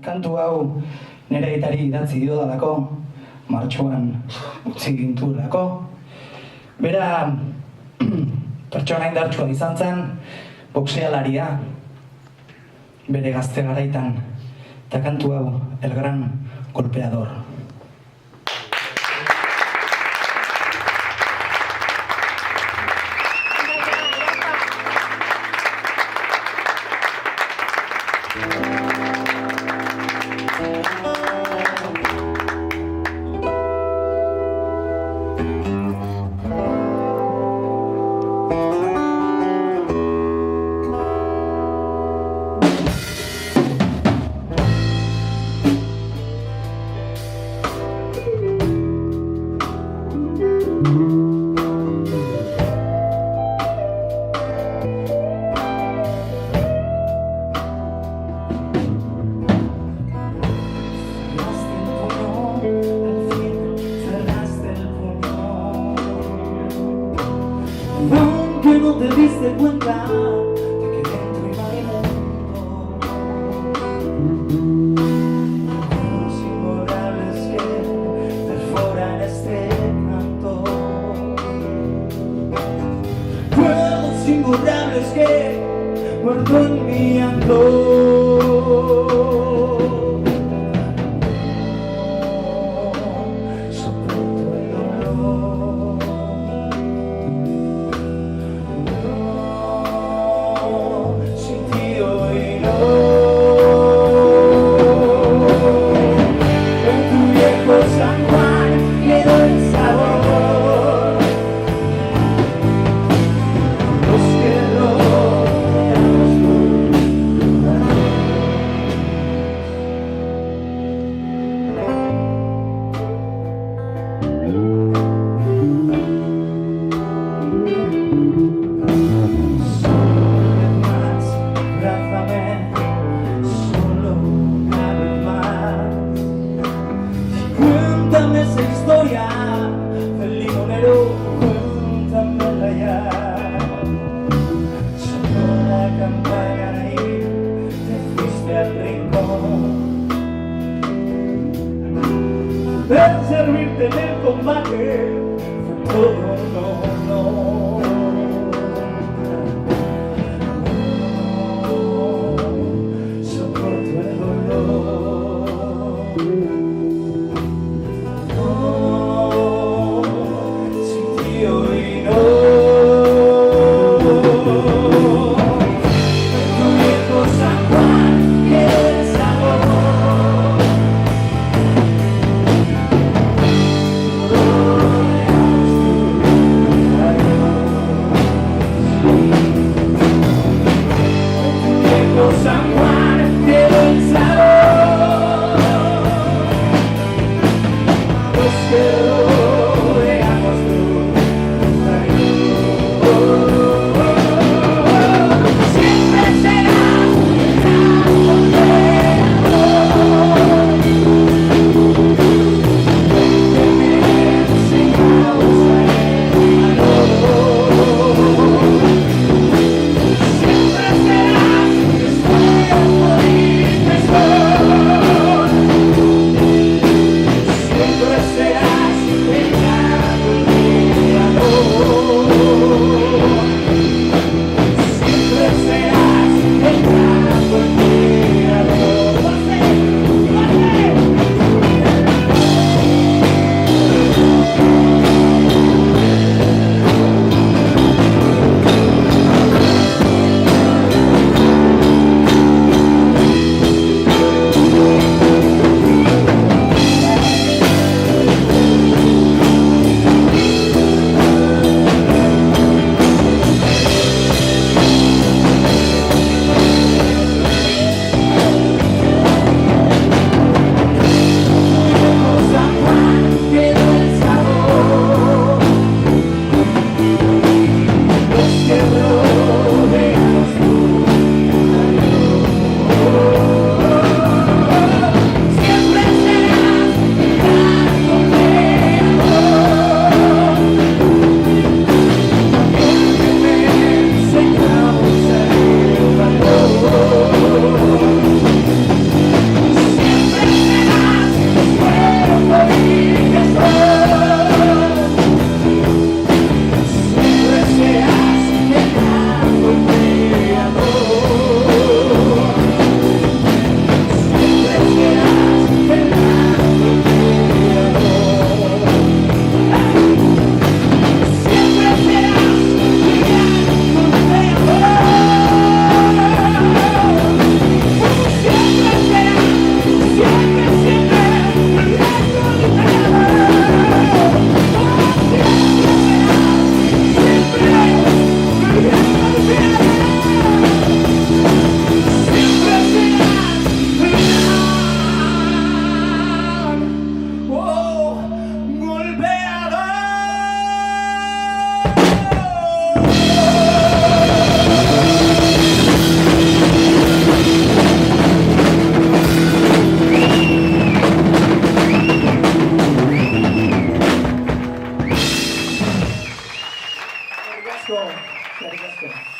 kantu hau nire aitari idatzi diodalako, martxoan utzi gintuelako. Bera pertsona indartsua izan zen, boxealaria, bere gazte garaitan, eta kantu hau, El Gran Golpeador. Aunque no te diste cuenta de que dentro iba mi mundo, los imborrables que perforan este canto, fuegos imborrables que muerto en mi llanto. Cuéntame esa historia del limonero, cuéntamela ya. Sonó la campana y te fuiste al rincón. El servirte en el combate fue todo, no. Soporto el dolor. asko. Eskerrik asko.